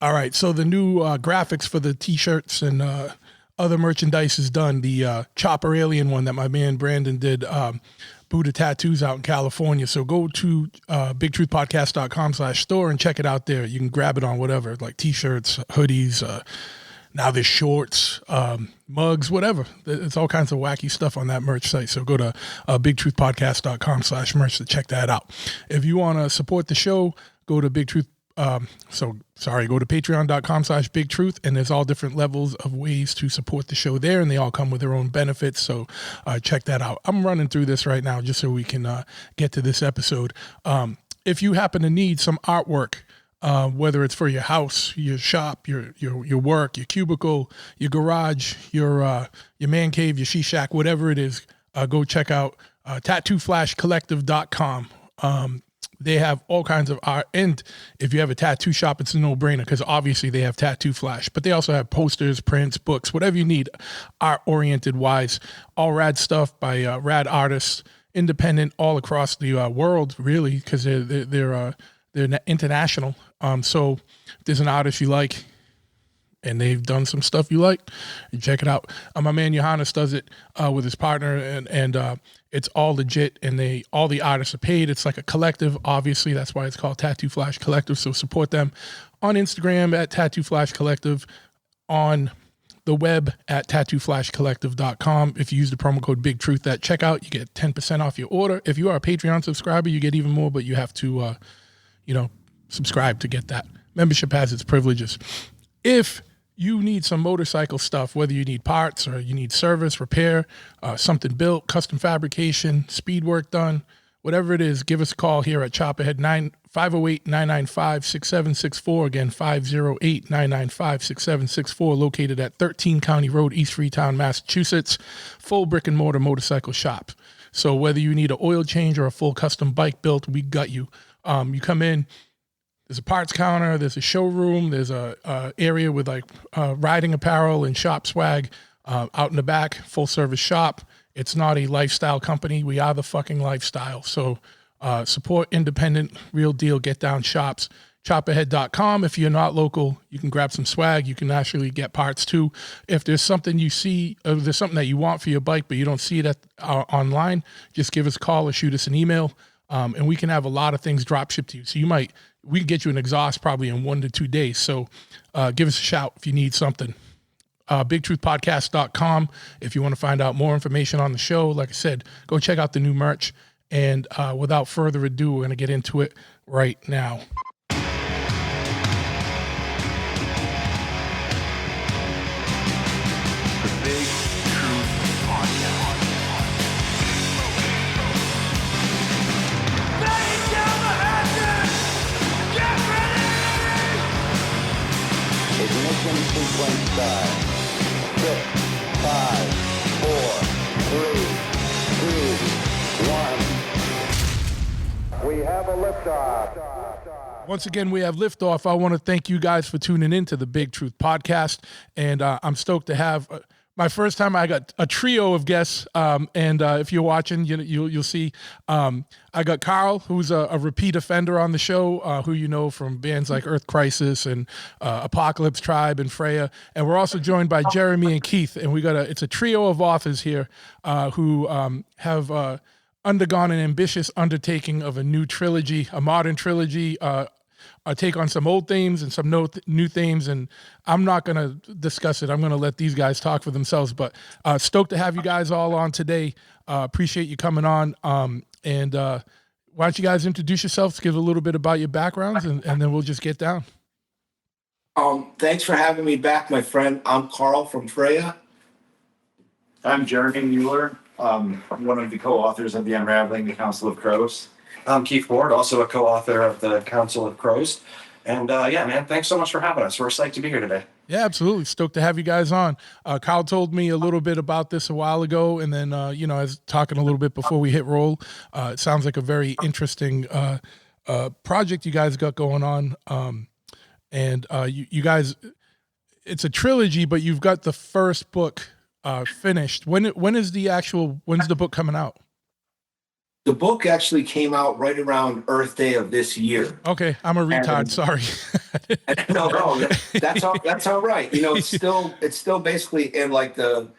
All right, so the new graphics for the T-shirts and other merchandise is done. The Chopper Alien one that my man Brandon did, Buddha Tattoos out in California. So go to bigtruthpodcast.com/store and check it out there. You can grab it on whatever, like T-shirts, hoodies, now there's shorts, mugs, whatever. It's all kinds of wacky stuff on that merch site. So go to bigtruthpodcast.com/merch to check that out. If you want to support the show, go to Big Truth. Go to patreon.com/bigtruth, and there's all different levels of ways to support the show there, and they all come with their own benefits. So check that out. I'm running through this right now just so we can get to this episode. If you happen to need some artwork, whether it's for your house, your shop, your work, your cubicle, your garage, your man cave, your she shack, whatever it is, go check out tattooflashcollective.com. They have all kinds of art, and if you have a tattoo shop, it's a no-brainer because obviously they have Tattoo Flash, but they also have posters, prints, books, whatever you need, art-oriented wise, all rad stuff by rad artists, independent all across the world, really, because they're international. So if there's an artist you like and they've done some stuff you like, you check it out. My man Johannes does it with his partner, and it's all legit, and all the artists are paid. It's like a collective, obviously. That's why it's called Tattoo Flash Collective. So support them on Instagram at Tattoo Flash Collective, on the web at tattooflashcollective.com. If you use the promo code Big Truth at checkout, you get 10% off your order. If you are a Patreon subscriber, you get even more, but you have to, subscribe to get that. Membership has its privileges. If you need some motorcycle stuff, whether you need parts or you need service, repair, something built, custom fabrication, speed work done, whatever it is, give us a call here at Chopperhead 508-995-6764. Again, 508-995-6764, located at 13 County Road, East Freetown, Massachusetts. Full brick and mortar motorcycle shop. So whether you need an oil change or a full custom bike built, we got you. You come in, there's a parts counter, there's a showroom, there's a area with like riding apparel and shop swag out in the back, full service shop. It's not a lifestyle company. We are the fucking lifestyle. So support independent, real deal, get down shops. Chopperhead.com. If you're not local, you can grab some swag. You can actually get parts too. If there's something you see, or there's something that you want for your bike, but you don't see it online, just give us a call or shoot us an email. And we can have a lot of things drop shipped to you. So we can get you an exhaust probably in 1 to 2 days. So give us a shout if you need something. BigTruthPodcast.com. If you want to find out more information on the show, like I said, go check out the new merch. And without further ado, we're going to get into it right now. Ignition sequence start. 6, 5, 4, 3, 2, 1. We have a liftoff. Once again, we have liftoff. I want to thank you guys for tuning in to the Big Truth Podcast. And I'm stoked to have my first time. I got a trio of guests. And if you're watching, you'll see I got Karl, who's a repeat offender on the show, who you know from bands like Earth Crisis and Apocalypse Tribe and Freya. And we're also joined by Jeremy and Keith. And it's a trio of authors here who have undergone an ambitious undertaking of a new trilogy, a modern trilogy, a take on some old themes and some new themes. And I'm not going to discuss it. I'm going to let these guys talk for themselves. But stoked to have you guys all on today. Appreciate you coming on. And why don't you guys introduce yourselves, give a little bit about your backgrounds, and then we'll just get down. Thanks for having me back, my friend. I'm Karl from Freya. I'm Jeremy Mueller. I'm one of the co-authors of the Unraveling, the Counsel of Crows. I'm Keith Ward, also a co-author of the Counsel of Crows. And yeah, man, thanks so much for having us. We're psyched to be here today. Yeah, absolutely. Stoked to have you guys on. Kyle told me a little bit about this a while ago, and then, I was talking a little bit before we hit roll. It sounds like a very interesting project you guys got going on. And you guys, it's a trilogy, but you've got the first book finished. When's the book coming out? The book actually came out right around Earth Day of this year. Okay, I'm a retard. And- Sorry. No, that's all right. You know, it's still basically in like the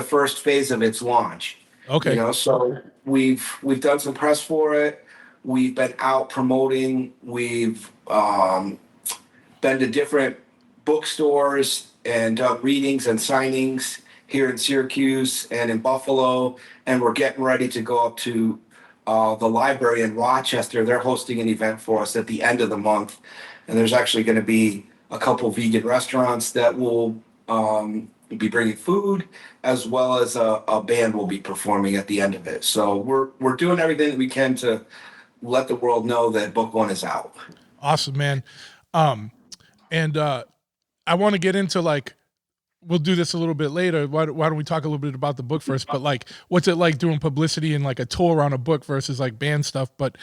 first phase of its launch. Okay. You know, so we've done some press for it. We've been out promoting. We've been to different bookstores and done readings and signings here in Syracuse and in Buffalo, and we're getting ready to go up to the library in Rochester. They're hosting an event for us at the end of the month, and there's actually going to be a couple vegan restaurants that will be bringing food, as well as a band will be performing at the end of it. So we're doing everything that we can to let the world know that book one is out. Awesome, man. And I want to get into like, we'll do this a little bit later. Why don't we talk a little bit about the book first? But like, what's it like doing publicity and like a tour on a book versus like band stuff? But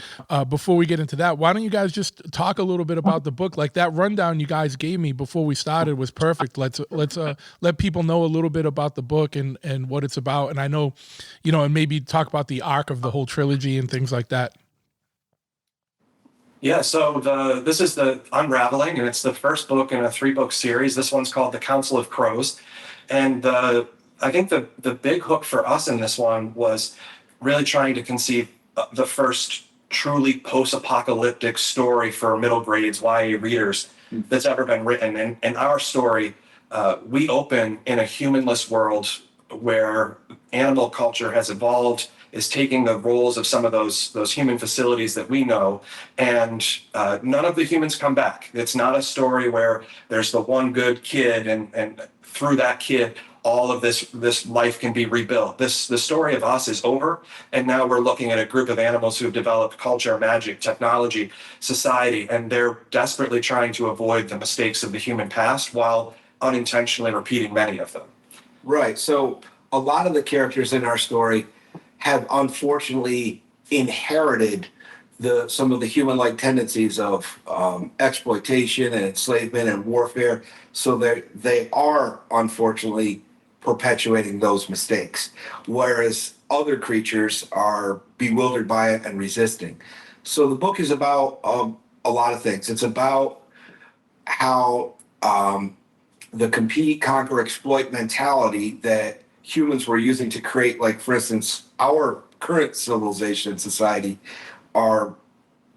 before we get into that, why don't you guys just talk a little bit about the book? Like that rundown you guys gave me before we started was perfect. Let's let people know a little bit about the book and what it's about. And I know, you know, and maybe talk about the arc of the whole trilogy and things like that. Yeah, so this is the Unraveling, and it's the first book in a 3-book series. This one's called The Counsel of Crows. And I think the big hook for us in this one was really trying to conceive the first truly post-apocalyptic story for middle grades YA readers that's ever been written. And in our story, we open in a humanless world where animal culture has evolved, is taking the roles of some of those human facilities that we know, and none of the humans come back. It's not a story where there's the one good kid, and through that kid, all of this life can be rebuilt. The story of us is over, and now we're looking at a group of animals who've developed culture, magic, technology, society, and they're desperately trying to avoid the mistakes of the human past while unintentionally repeating many of them. Right. So a lot of the characters in our story have unfortunately inherited some of the human-like tendencies of exploitation and enslavement and warfare. So they are unfortunately perpetuating those mistakes, whereas other creatures are bewildered by it and resisting. So the book is about a lot of things. It's about how the compete, conquer, exploit mentality that humans were using to create, like, for instance, our current civilization and society are,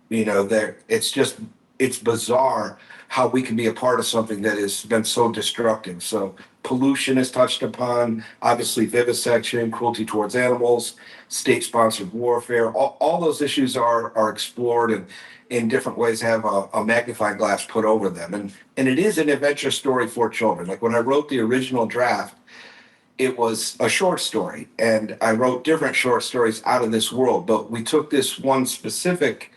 you know, it's bizarre how we can be a part of something that has been so destructive. So pollution is touched upon, obviously vivisection, cruelty towards animals, state-sponsored warfare, all those issues are explored and in different ways have a magnifying glass put over them. And it is an adventure story for children. Like when I wrote the original draft, it was a short story, and I wrote different short stories out of this world, but we took this one specific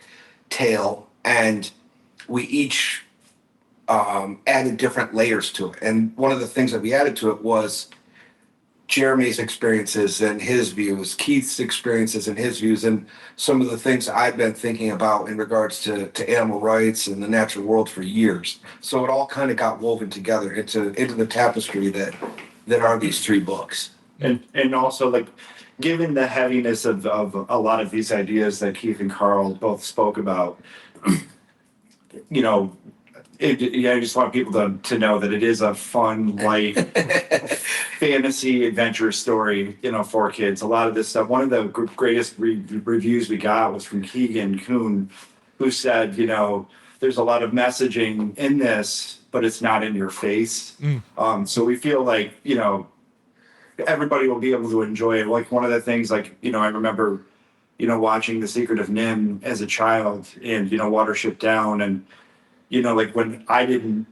tale and we each added different layers to it. And one of the things that we added to it was Jeremy's experiences and his views, Keith's experiences and his views, and some of the things I've been thinking about in regards to animal rights and the natural world for years. So it all kind of got woven together into the tapestry that are these 3 books. And also, like, given the heaviness of a lot of these ideas that Keith and Karl both spoke about, you know, I just want people to know that it is a fun, light fantasy adventure story, you know, for kids. A lot of this stuff, one of the greatest reviews we got was from Keegan Kuhn, who said, you know, there's a lot of messaging in this, but it's not in your face. So we feel like, you know, everybody will be able to enjoy it. Like one of the things, like, you know, I remember, you know, watching The Secret of Nim as a child and, you know, Watership Down. And, you know, like when I didn't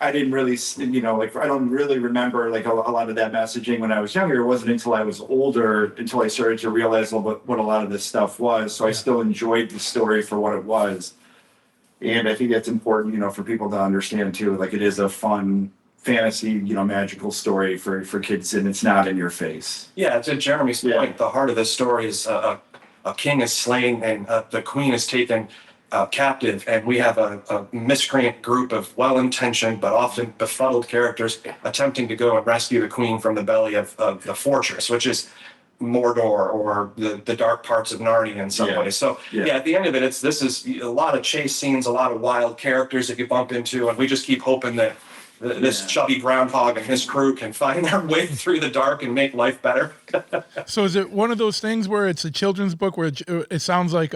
really, you know, like I don't really remember like a lot of that messaging when I was younger. It wasn't until I was older, until I started to realize what a lot of this stuff was. So I still enjoyed the story for what it was. And I think that's important, you know, for people to understand too. Like it is a fun fantasy, you know, magical story for kids, and it's not in your face. Yeah, to Jeremy's point, the heart of this story is a king is slain and the queen is taken captive, and we have a miscreant group of well-intentioned but often befuddled characters attempting to go and rescue the queen from the belly of the fortress, which is Mordor or the dark parts of Narnia in some way. So at the end of it, this is a lot of chase scenes, a lot of wild characters that you bump into, and we just keep hoping that this chubby groundhog and his crew can find their way through the dark and make life better. So is it one of those things where it's a children's book where it sounds like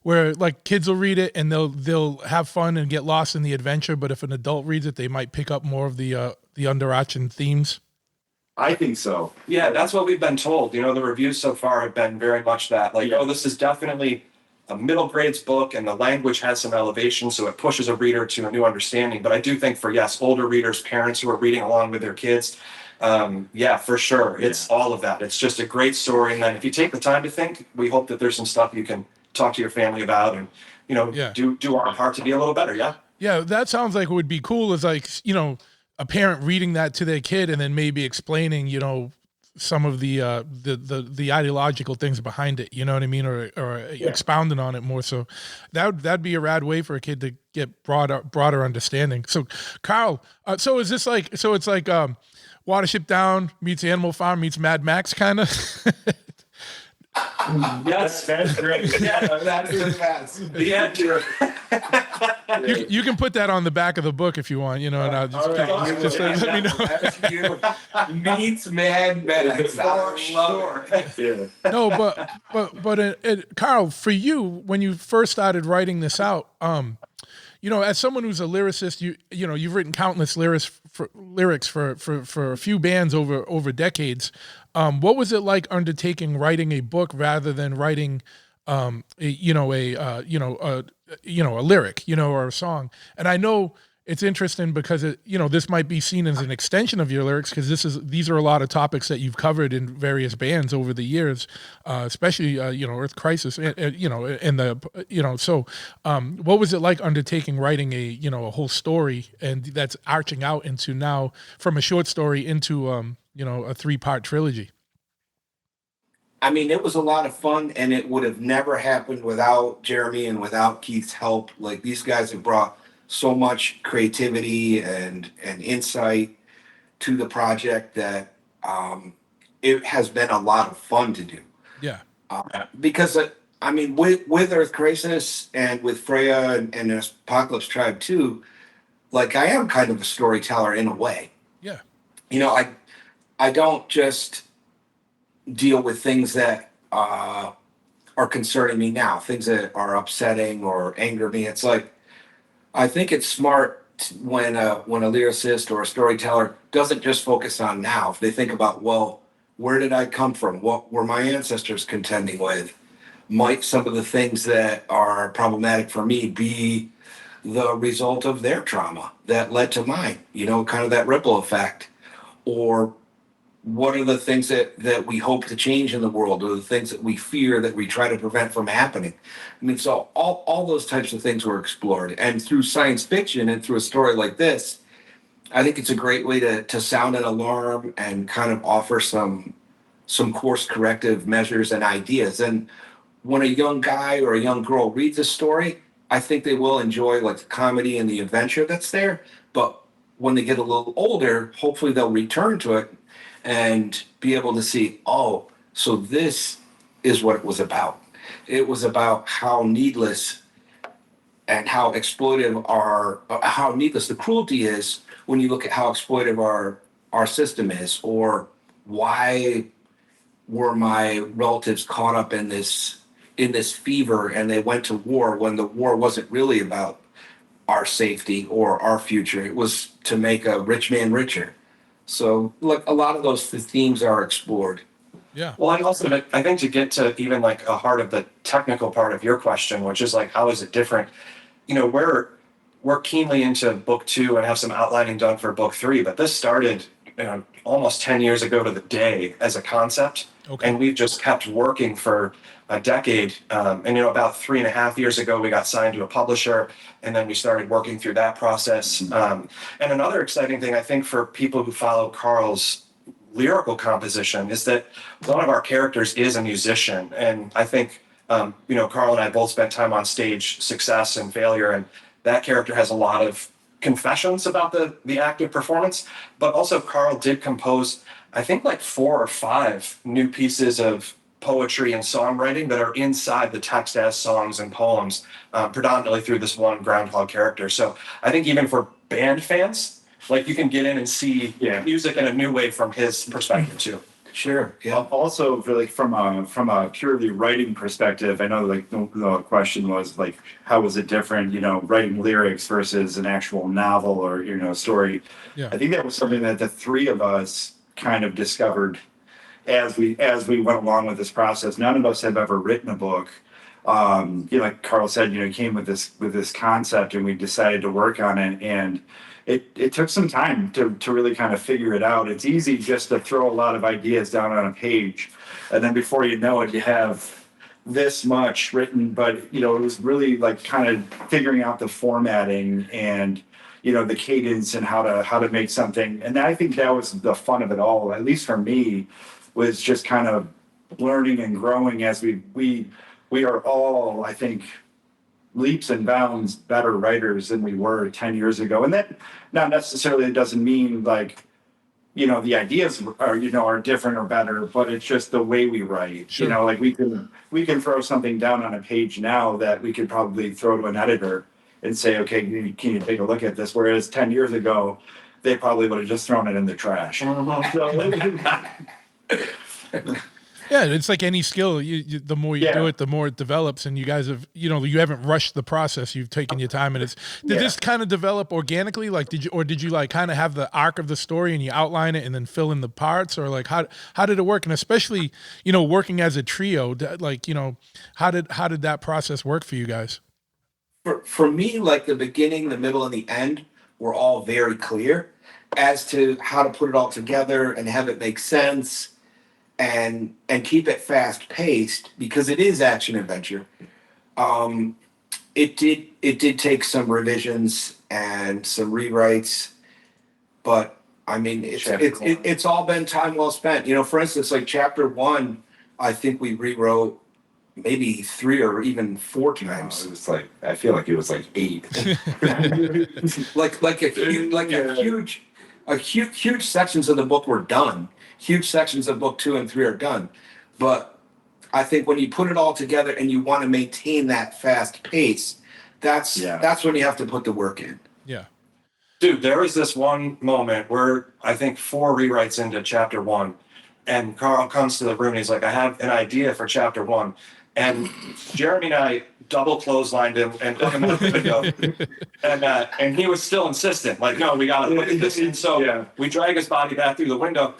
where like kids will read it and they'll have fun and get lost in the adventure, but if an adult reads it, they might pick up more of the underarching themes? I think so. Yeah, that's what we've been told. The reviews so far have been very much that. Like, this is definitely a middle grades book, and the language has some elevation, so it pushes a reader to a new understanding. But I do think for, older readers, parents who are reading along with their kids, for sure. It's all of that. It's just a great story. And then if you take the time to think, we hope that there's some stuff you can talk to your family about and, do our part to be a little better. Yeah. Yeah, that sounds like it would be cool is like, a parent reading that to their kid and then maybe explaining, some of the ideological things behind it, you know what I mean, or expounding on it more. So that'd be a rad way for a kid to get broader understanding. So, Karl, so is this like it's like Watership Down meets Animal Farm meets Mad Max kind of? Yes, That's great. Yeah, that's the best. You can put that on the back of the book if you want, and I'll just let me know. That's you. Meets Mad Max. For sure. No, but Karl, for you, when you first started writing this out, as someone who's a lyricist, you've written countless lyrics for a few bands over decades. What was it like undertaking writing a book rather than writing, a lyric, or a song? And I know it's interesting because this might be seen as an extension of your lyrics because these are a lot of topics that you've covered in various bands over the years, especially Earth Crisis, and So, what was it like undertaking writing a whole story and that's arching out into now from a short story into a 3-part trilogy? I mean, it was a lot of fun, and it would have never happened without Jeremy and without Keith's help. Like, these guys have brought so much creativity and insight to the project that it has been a lot of fun to do. Yeah. Because with Earth Crisis and with Freya and Apocalypse Tribe too, like, I am kind of a storyteller in a way. Yeah. I don't just deal with things that are concerning me now, things that are upsetting or anger me. It's like, I think it's smart when a lyricist or a storyteller doesn't just focus on now. If they think about, well, where did I come from? What were my ancestors contending with? Might some of the things that are problematic for me be the result of their trauma that led to mine? Kind of that ripple effect. Or what are the things that we hope to change in the world, or the things that we fear that we try to prevent from happening? So all those types of things were explored. And through science fiction and through a story like this, I think it's a great way to sound an alarm and kind of offer some course corrective measures and ideas. And when a young guy or a young girl reads a story, I think they will enjoy like the comedy and the adventure that's there. But when they get a little older, hopefully they'll return to it and be able to see, oh, so this is what it was about. It was about how needless and how exploitive how needless the cruelty is when you look at how exploitive our system is, or why were my relatives caught up in this fever and they went to war when the war wasn't really about our safety or our future. It was to make a rich man richer. So, like, a lot of those themes are explored. Yeah. Well, I think to get to even like a heart of the technical part of your question, which is like, how is it different? We're keenly into book 2 and have some outlining done for book 3, but this started almost 10 years ago to the day as a concept. Okay. And we've just kept working for a decade. And about 3.5 years ago, we got signed to a publisher, and then we started working through that process. And another exciting thing, I think, for people who follow Karl's lyrical composition is that one of our characters is a musician. And I think, Karl and I both spent time on stage, success and failure, and that character has a lot of confessions about the active performance. But also, Karl did compose I think like 4 or 5 new pieces of poetry and songwriting that are inside the text as songs and poems, predominantly through this one groundhog character. So I think even for band fans, like you can get in and see music in a new way from his perspective too. Sure. Yeah. Also, really from a purely writing perspective, I know like the question was like, how was it different, writing lyrics versus an actual novel or, story. Yeah. I think that was something that the three of us kind of discovered as we went along with this process. None of us have ever written a book. Like Karl said, he came with this concept and we decided to work on it, and it took some time to really kind of figure it out. It's easy just to throw a lot of ideas down on a page, and then before you know it, you have this much written. But it was really like kind of figuring out the formatting and the cadence and how to make something. And I think that was the fun of it all, at least for me, was just kind of learning and growing as we are all, I think, leaps and bounds better writers than we were 10 years ago. And that not necessarily doesn't mean like, the ideas are different or better, but it's just the way we write. Sure. Like we can throw something down on a page now that we could probably throw to an editor and say, okay, can you take a look at this? Whereas 10 years ago, they probably would have just thrown it in the trash. Yeah, it's like any skill. The more you do it, the more it develops. And you guys have, you haven't rushed the process. You've taken your time, and did this kind of develop organically? Like, did you like kind of have the arc of the story and you outline it and then fill in the parts, or like how did it work? And especially, working as a trio, like, how did that process work for you guys? For me, like the beginning, the middle, and the end were all very clear as to how to put it all together and have it make sense and keep it fast paced, because it is action adventure. It did take some revisions and some rewrites, but I mean it's all been time well spent. For instance, like chapter 1, I think we rewrote maybe 3 or even 4 times. It was like, I feel like it was like 8. Huge sections of the book were done. Huge sections of book 2 and 3 are done. But I think when you put it all together and you want to maintain that fast pace, that's when you have to put the work in. Yeah. Dude, there was this one moment where I think 4 rewrites into chapter 1, and Karl comes to the room and he's like, I have an idea for chapter 1. And Jeremy and I double clotheslined him and took him out the window. And he was still insistent, like, no, we got to look at this. And so we drag his body back through the window,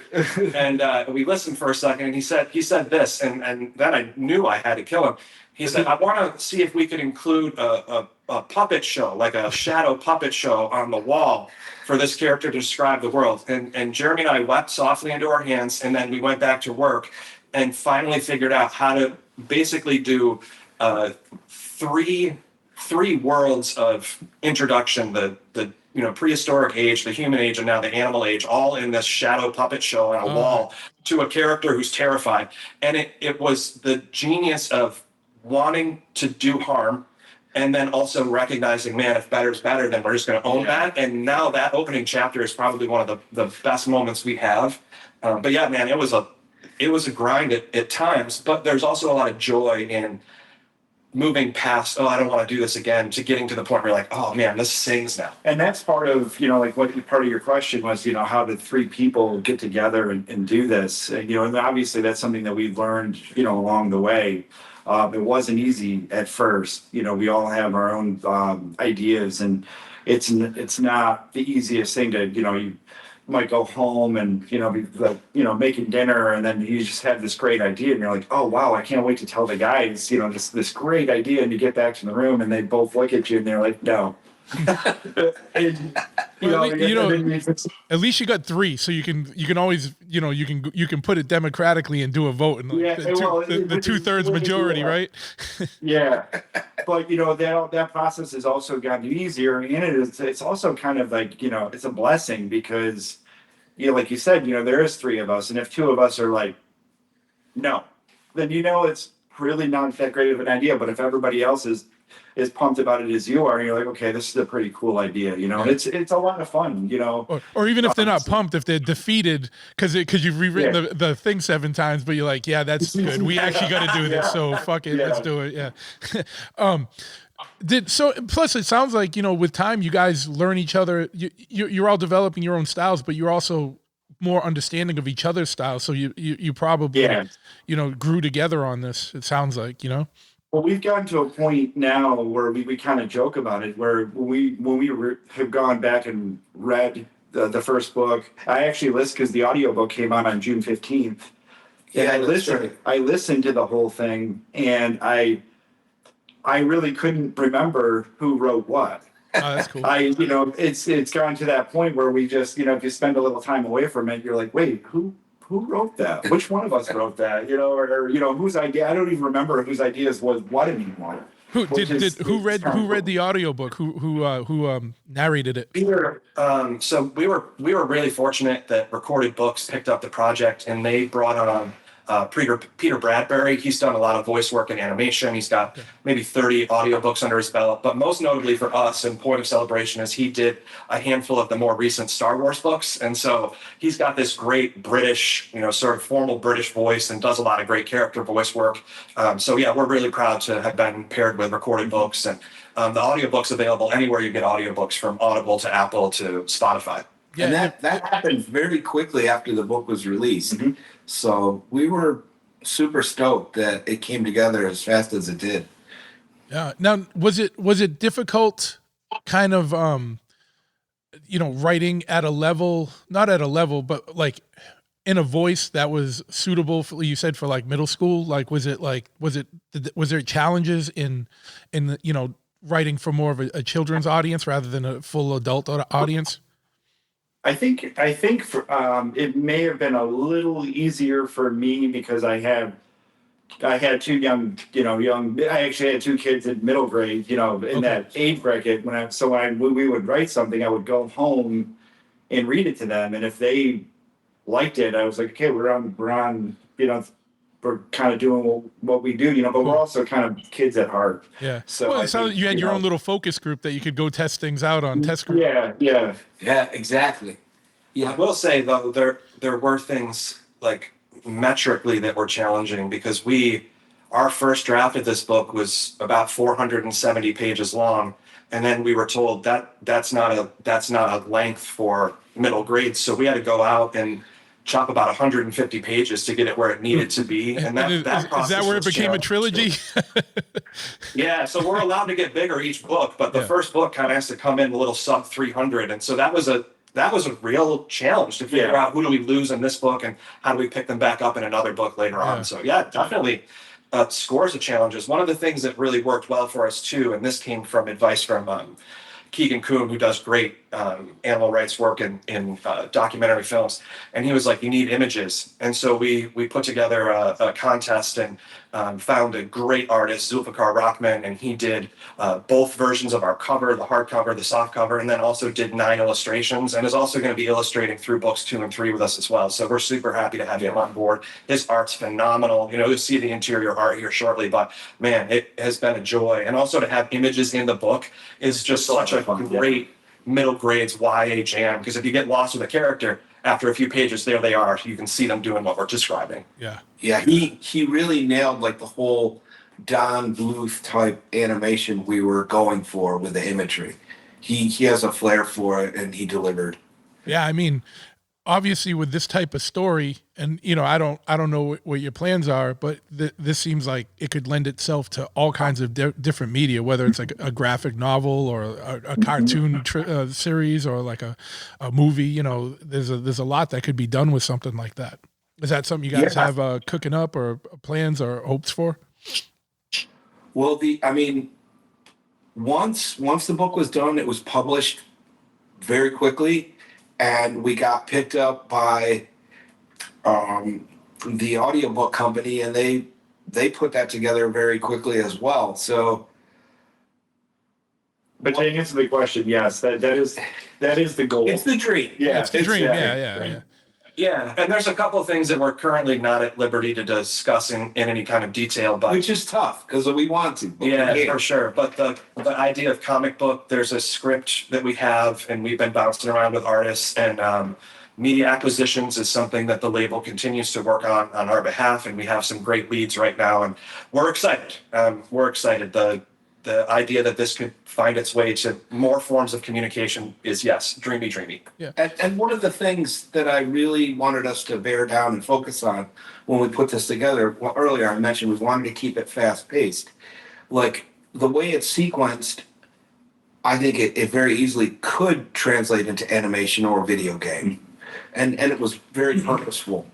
and we listened for a second, and he said this, and then I knew I had to kill him. He said, I want to see if we could include a puppet show, like a shadow puppet show on the wall for this character to describe the world. And Jeremy and I wept softly into our hands, and then we went back to work and finally figured out how to basically do 3 worlds of introduction, the prehistoric age, the human age, and now the animal age, all in this shadow puppet show on a wall to a character who's terrified. And it was the genius of wanting to do harm, and then also recognizing, man, if better is better, then we're just going to own that. And now that opening chapter is probably one of the best moments we have. But yeah, man, it was a grind at times, but there's also a lot of joy in moving past, I don't want to do this again, to getting to the point where you're like, oh man, this sings now. And that's part of, like what part of your question was, how did 3 people get together and do this? And obviously that's something that we've learned, along the way. It wasn't easy at first. We all have our own ideas, and it's not the easiest thing to, you might go home and be like, making dinner, and then you just have this great idea and you're like, oh wow, I can't wait to tell the guys this great idea, and you get back to the room and they both look at you and they're like, no. And, at least you got 3, so you can always you can put it democratically and do a vote, and the 2/3 majority, right? Yeah, but that process has also gotten easier, and it's also kind of like it's a blessing, because like you said, there is 3 of us, and if 2 of us are like no, then it's really not that great of an idea. But if everybody else is as pumped about it as you are, and you're like, okay, this is a pretty cool idea, you know, and it's a lot of fun, you know. Or even if they're not pumped, if they're defeated because you've rewritten the thing 7 times, but you're like, yeah, that's good. We actually got to do this, so fuck it, let's do it. Yeah. Plus it sounds like, you know, with time you guys learn each other. You're all developing your own styles, but you're also more understanding of each other's styles. So you probably you know, grew together on this. It sounds like, you know. Well, we've gotten to a point now where we kind of joke about it, where when we have gone back and read the first book, I actually listened because the audiobook came out on June 15th. And I listened to the whole thing, and I really couldn't remember who wrote what. Oh, that's cool. You know, it's gotten to that point where we just, you know, if you spend a little time away from it, you're like, wait, who wrote that? Which one of us wrote that? You know, or you know, whose idea? I don't even remember whose ideas was what anymore. Who read the audiobook? Who narrated it? So we were really fortunate that Recorded Books picked up the project, and they brought on Peter Bradbury. He's done a lot of voice work and animation. He's got maybe 30 audiobooks under his belt, but most notably for us and point of celebration is he did a handful of the more recent Star Wars books. And so he's got this great British, you know, sort of formal British voice and does a lot of great character voice work. So yeah, we're really proud to have been paired with Recorded Books, and the audiobook's available anywhere you get audiobooks, from Audible to Apple to Spotify. Yeah, and that happened very quickly after the book was released. Mm-hmm. So we were super stoked that it came together as fast as it did. Yeah. Now, was it difficult, kind of, you know, writing at a level, not at a level, but like in a voice that was suitable for, you said, for like middle school? Like, was there challenges in the, you know, writing for more of a children's audience rather than a full adult audience? I think it may have been a little easier for me because I had two young, I actually had two kids in middle grade, you know, in that age bracket. When we would write something, I would go home and read it to them. And if they liked it, I was like, okay, we're on, you know, we're kind of doing what we do, you know, but we're also kind of kids at heart. Yeah. So it sounds like you had your own little focus group that you could go test things out on test group. Yeah, exactly. Yeah, I will say though, there were things like metrically that were challenging, because our first draft of this book was about 470 pages long, and then we were told that that's not a length for middle grades, so we had to go out and chop about 150 pages to get it where it needed to be. And that process, is that where it became a trilogy? Yeah, so we're allowed to get bigger each book, but the first book kind of has to come in a little sub 300, and so that was a real challenge to figure out who do we lose in this book and how do we pick them back up in another book later on. So yeah, definitely scores of challenges. One of the things that really worked well for us too, and this came from advice from Keegan Kuhn, who does great animal rights work in documentary films, and he was like, you need images. And so we put together a contest and found a great artist, Zulfikar Rahman, and he did both versions of our cover, the hardcover, the soft cover, and then also did 9 illustrations, and is also going to be illustrating through books 2 and 3 with us as well. So we're super happy to have him on board. His art's phenomenal. You know, you'll see the interior art here shortly, but man, it has been a joy. And also to have images in the book is just such a great middle grades YA jam, because if you get lost with a character, after a few pages, there they are. You can see them doing what we're describing. Yeah. Yeah, he really nailed like the whole Don Bluth type animation we were going for with the imagery. He has a flair for it, and he delivered. Yeah, I mean, obviously with this type of story, and you know, I don't know what your plans are, but this seems like it could lend itself to all kinds of different media, whether it's like a graphic novel or a cartoon series or like a movie. You know, there's a lot that could be done with something like that. Is that something you guys have cooking up, or plans or hopes for? Well, once the book was done, it was published very quickly, and we got picked up by the audiobook company, and they put that together very quickly as well. So, but to answer the question, yes, that is the goal. It's the dream. Yeah, it's the dream. Yeah. Yeah, and there's a couple of things that we're currently not at liberty to discuss in any kind of detail, but Which is tough because we want to. But we yeah, can't. for sure. But the idea of comic book, there's a script that we have, and we've been bouncing around with artists, and media acquisitions is something that the label continues to work on our behalf, and we have some great leads right now, and we're excited. We're excited. The idea that this could find its way to more forms of communication is, yes, dreamy, dreamy. Yeah. And one of the things that I really wanted us to bear down and focus on when we put this together, well, earlier I mentioned we wanted to keep it fast paced. Like the way it's sequenced, I think it very easily could translate into animation or video game. And it was very purposeful.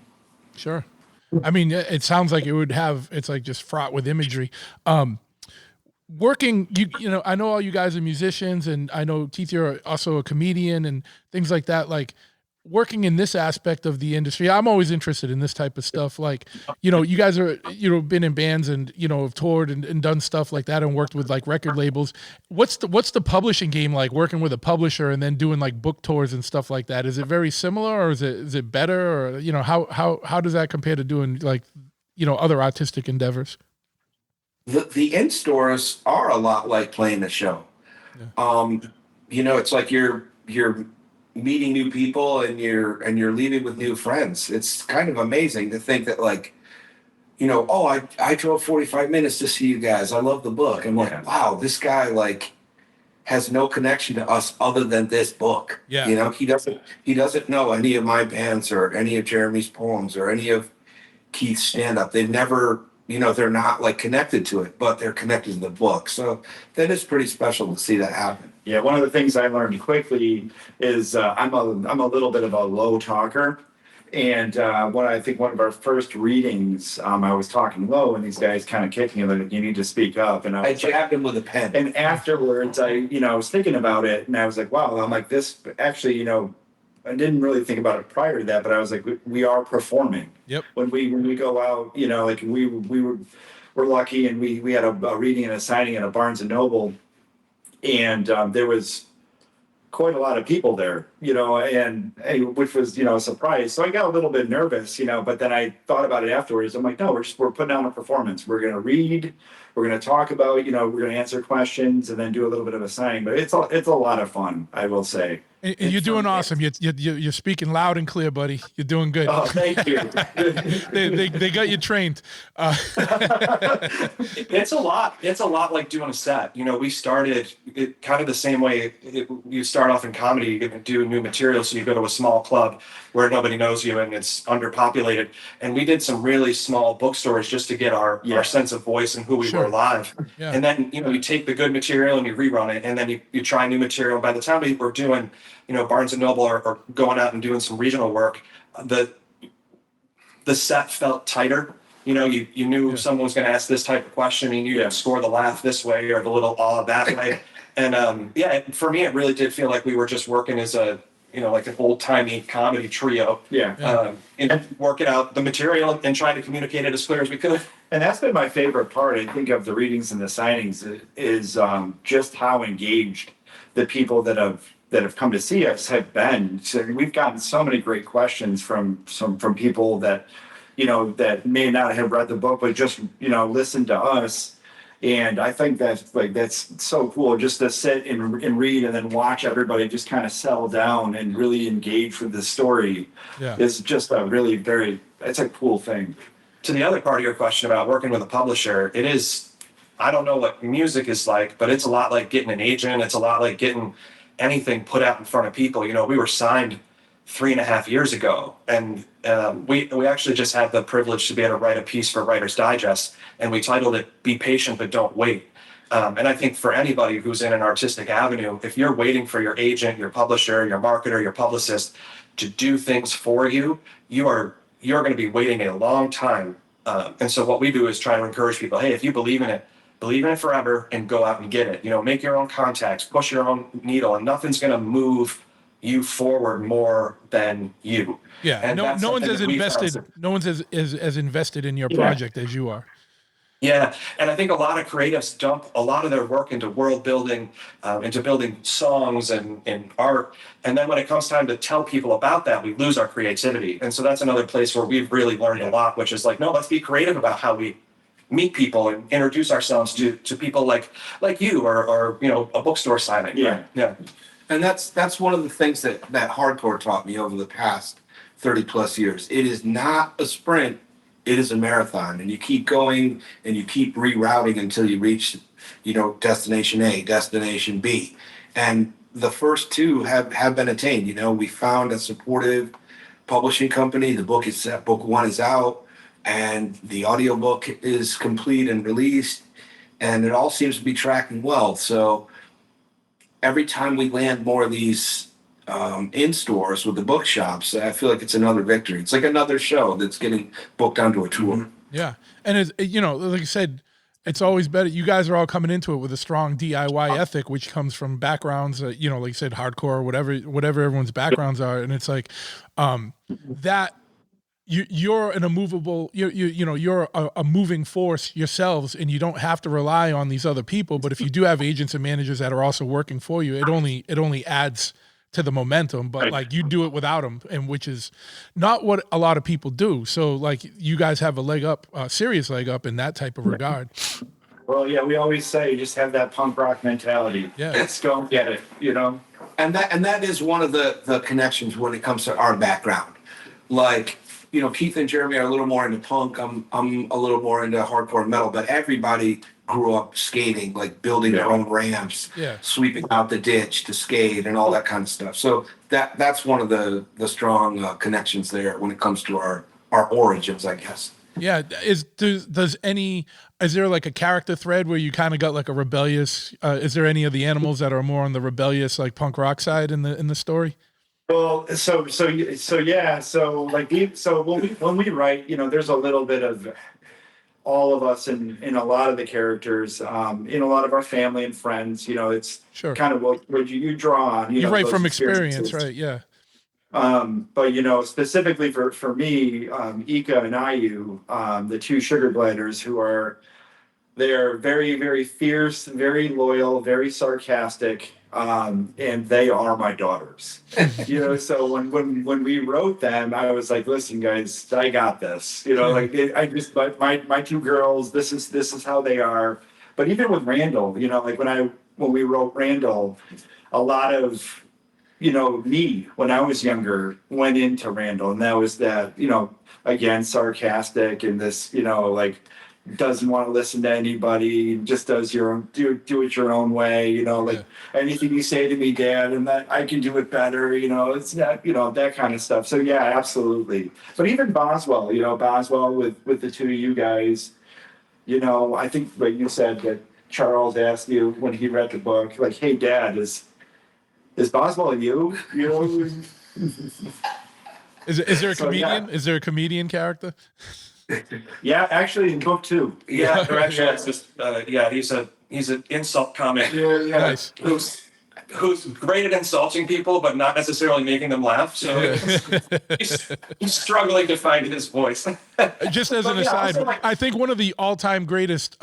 Sure. I mean, it sounds like it would have, it's like just fraught with imagery. Working, you know, I know all you guys are musicians, and I know Keith, you're also a comedian and things like that. Like working in this aspect of the industry, I'm always interested in this type of stuff. Like, you know, you guys are, you know, been in bands and, you know, have toured and done stuff like that and worked with like record labels. What's the publishing game like, working with a publisher and then doing like book tours and stuff like that? Is it very similar, or is it better, or, you know, how does that compare to doing like, you know, other artistic endeavors? The in-stores are a lot like playing a show. Yeah. You know, it's like you're meeting new people and you're leaving with new friends. It's kind of amazing to think that, like, you know, oh, I drove 45 minutes to see you guys. I love the book. I'm like, wow, this guy like has no connection to us other than this book. Yeah. You know, he doesn't know any of my bands or any of Jeremy's poems or any of Keith's stand-up. They've never, you know, they're not like connected to it, but they're connected to the book. So that is pretty special to see that happen. Yeah, one of the things I learned quickly is I'm a little bit of a low talker, and I think one of our first readings, I was talking low, and these guys kind of kicked me like, "You need to speak up." And I jabbed him with a pen. And afterwards, I was thinking about it, and I was like, "Wow!" I'm like, "This actually, you know." I didn't really think about it prior to that, but I was like, we are performing. Yep. When we go out, you know, like we're lucky, and we had a reading and a signing at a Barnes and Noble, and there was quite a lot of people there, you know, and which was, you know, a surprise. So I got a little bit nervous, you know, but then I thought about it afterwards. I'm like, no, we're putting on a performance. We're going to read, we're going to talk about, you know, we're going to answer questions and then do a little bit of a signing. But it's a lot of fun, I will say. And you're doing awesome. You're speaking loud and clear, buddy. You're doing good. Oh, thank you. They got you trained. It's a lot. It's a lot like doing a set. You know, we started it kind of the same way. You start off in comedy, you do new material, so you go to a small club where nobody knows you and it's underpopulated. And we did some really small bookstores just to get our sense of voice and who we were live. Yeah. And then, you know, you take the good material and you rerun it, and then you try new material. By the time we were doing, you know, Barnes and Noble or going out and doing some regional work, the set felt tighter. You know, you knew someone was going to ask this type of question, and you score the laugh this way or the little awe that way. And for me, it really did feel like we were just working as a, you know, like an old timey comedy trio. And working out the material and trying to communicate it as clear as we could. And that's been my favorite part, I think, of the readings and the signings is just how engaged the people that have come to see us have been. So we've gotten so many great questions from people that, you know, that may not have read the book, but just, you know, listened to us. And I think that's so cool, just to sit and read and then watch everybody just kind of settle down and really engage with the story. It's just it's a cool thing. To the other part of your question about working with a publisher, it is, I don't know what music is like, but it's a lot like getting an agent. It's a lot like getting anything put out in front of people. You know, we were signed 3.5 years ago, and we actually just had the privilege to be able to write a piece for Writer's Digest, and we titled it "Be Patient But Don't Wait." And I think for anybody who's in an artistic avenue, if you're waiting for your agent, your publisher, your marketer, your publicist to do things for you, you're going to be waiting a long time. And so what we do is try to encourage people, hey, if you believe in it forever and go out and get it. You know, make your own contacts, push your own needle, and nothing's going to move you forward more than you. Yeah, and no one's as invested. No one's as invested in your project as you are. Yeah, and I think a lot of creatives dump a lot of their work into world building, into building songs and art. And then when it comes time to tell people about that, we lose our creativity. And so that's another place where we've really learned a lot, which is like, no, let's be creative about how we meet people and introduce ourselves to people like you or you know, a bookstore signing. Yeah. Yeah. And that's one of the things that hardcore taught me over the past 30 plus years. It is not a sprint, it is a marathon, and you keep going and you keep rerouting until you reach, you know, destination A, destination B. And the first two have been attained. You know, we found a supportive publishing company. The book is set, book one is out, and the audiobook is complete and released, and it all seems to be tracking well. So every time we land more of these in stores with the bookshops, I feel like it's another victory. It's like another show that's getting booked onto a tour. Yeah. And it's, you know, like I said, it's always better. You guys are all coming into it with a strong DIY ethic, which comes from backgrounds, you know, like you said, hardcore, whatever everyone's backgrounds are. And it's like that you're an immovable, you know, you're a moving force yourselves, and you don't have to rely on these other people. But if you do have agents and managers that are also working for you, it only adds to the momentum. But like, you do it without them, and which is not what a lot of people do. So like, you guys have a leg up, a serious leg up in that type of regard. Well, yeah, we always say just have that punk rock mentality. Yeah. Let's go and get it, you know? And that is one of the connections when it comes to our background. Like, you know, Keith and Jeremy are a little more into punk. I'm a little more into hardcore metal, but everybody grew up skating, like building their own ramps, sweeping out the ditch to skate and all that kind of stuff. So that's one of the strong connections there when it comes to our origins, I guess. Yeah. Is there like a character thread where you kind of got like a rebellious, is there any of the animals that are more on the rebellious, like punk rock side in the story? Well, so yeah, so like when we write, you know, there's a little bit of all of us in a lot of the characters, in a lot of our family and friends. You know, it's kind of what you draw on. You know, write from experience, right? Yeah. But you know, specifically for me, Ika and Ayu, the two sugar gliders, they're very, very fierce, very loyal, very sarcastic. And they are my daughters, you know. So when we wrote them, I was like, "Listen, guys, I got this." You know, like my two girls. This is how they are. But even with Randall, you know, like when we wrote Randall, a lot of, you know, me when I was younger went into Randall, and that was that, you know, again, sarcastic and this, you know, like, doesn't want to listen to anybody, just does do it your own way, you know, like anything you say to me, Dad, and that I can do it better, you know, it's not, you know, that kind of stuff. So yeah, absolutely. But even Boswell, you know, with the two of you guys, you know, I think what you said that Charles asked you when he read the book, like, "Hey, Dad, is Boswell you?" You know. Is there a comedian? Yeah. Is there a comedian character? Yeah, actually in book two. Yeah, or actually, it's just he's an insult comic. Yeah. Nice. Who's great at insulting people, but not necessarily making them laugh. So he's struggling to find his voice. Just as an aside, I think one of the all-time greatest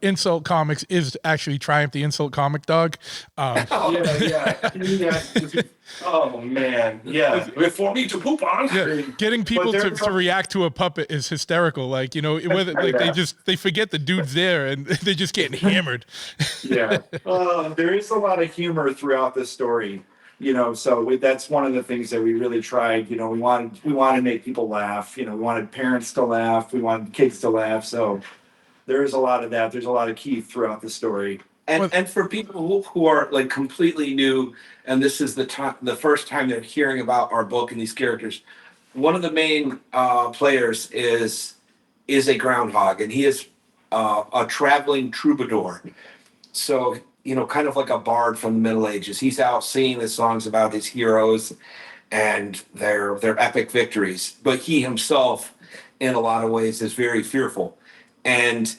insult comics is actually Triumph the Insult Comic Dog. Oh man, yeah. For me to poop on. Yeah. Getting people to react to a puppet is hysterical. Like, you know, whether like they forget the dude's there and they're just getting hammered. Yeah. There is a lot of humor throughout this story, you know. So that's one of the things that we really tried. You know, we wanted to make people laugh. You know, we wanted parents to laugh. We wanted kids to laugh. So there is a lot of that. There's a lot of Keith throughout the story. And for people who are like completely new, and this is the first time they're hearing about our book and these characters, one of the main players is a groundhog, and he is a traveling troubadour. So, you know, kind of like a bard from the Middle Ages. He's out singing the songs about his heroes and their epic victories. But he himself, in a lot of ways, is very fearful. And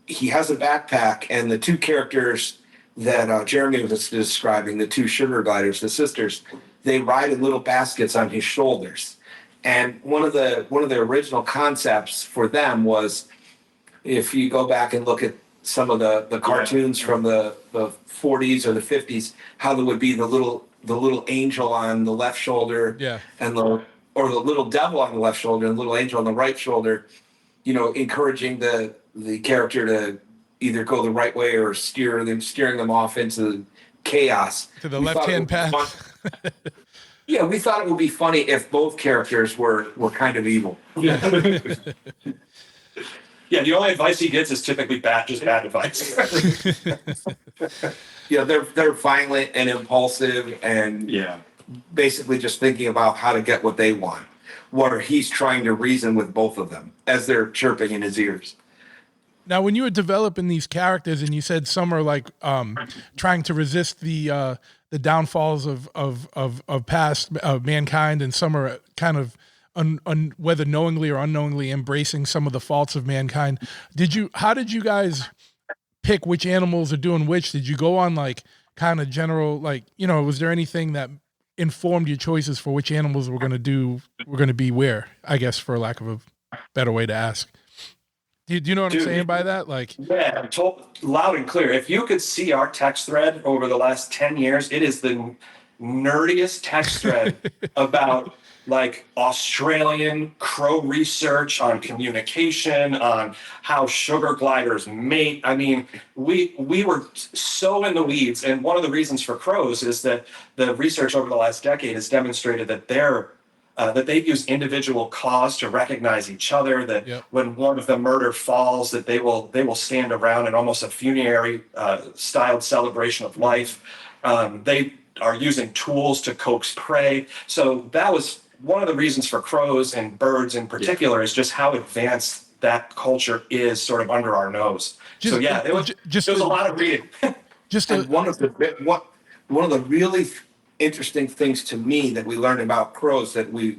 he has a backpack, and the two characters that Jeremy was describing, the two sugar gliders, the sisters, they ride in little baskets on his shoulders. And one of the original concepts for them was, if you go back and look at some of the cartoons from the 40s or the 50s, how there would be the little angel on the left shoulder, and the little devil on the left shoulder and the little angel on the right shoulder, encouraging the character to either go the right way or steering them off into chaos. To the left-hand path. Yeah, we thought it would be funny if both characters were kind of evil. Yeah, the only advice he gets is typically bad advice. Yeah, they're violent and impulsive and basically just thinking about how to get what they want. Where he's trying to reason with both of them as they're chirping in his ears. Now, when you were developing these characters, and you said some are like trying to resist the downfalls of past mankind, and some are kind of whether knowingly or unknowingly embracing some of the faults of mankind. How did you guys pick which animals are doing which? Did you go on like kind of general, like, was there anything that informed your choices for which animals were going to be where, I guess, for lack of a better way to ask? Do you know what I'm saying by that? Like, yeah, I'm told loud and clear. If you could see our text thread over the last 10 years, it is the nerdiest text thread about like Australian crow research on communication, on how sugar gliders mate. I mean, we were so in the weeds. And one of the reasons for crows is that the research over the last decade has demonstrated that that they use individual cause to recognize each other, that when one of the murder falls, that they will stand around in almost a funerary styled celebration of life. They are using tools to coax prey. So that was one of the reasons for crows and birds in particular, is just how advanced that culture is sort of under our nose. It was a lot of reading. One of the really interesting things to me that we learned about crows that we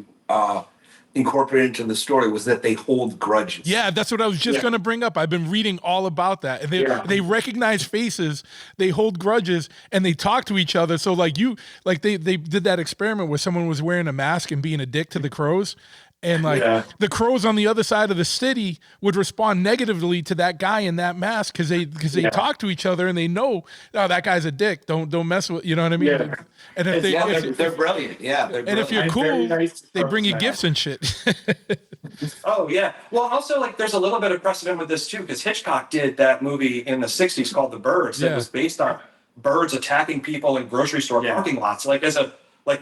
incorporated into the story was that they hold grudges. Yeah, that's what I was just going to bring up. I've been reading all about that. They recognize faces, they hold grudges, and they talk to each other. So they did that experiment where someone was wearing a mask and being a dick to the crows. And the crows on the other side of the city would respond negatively to that guy in that mask because they talk to each other and they know, oh, that guy's a dick. Don't mess with, you know what I mean? Yeah. And if they're brilliant. Yeah, they're brilliant. And if you're cool, they bring you gifts and shit. Oh yeah. Well, also there's a little bit of precedent with this too, because Hitchcock did that movie in the '60s called The Birds. That was based on birds attacking people in grocery store parking lots.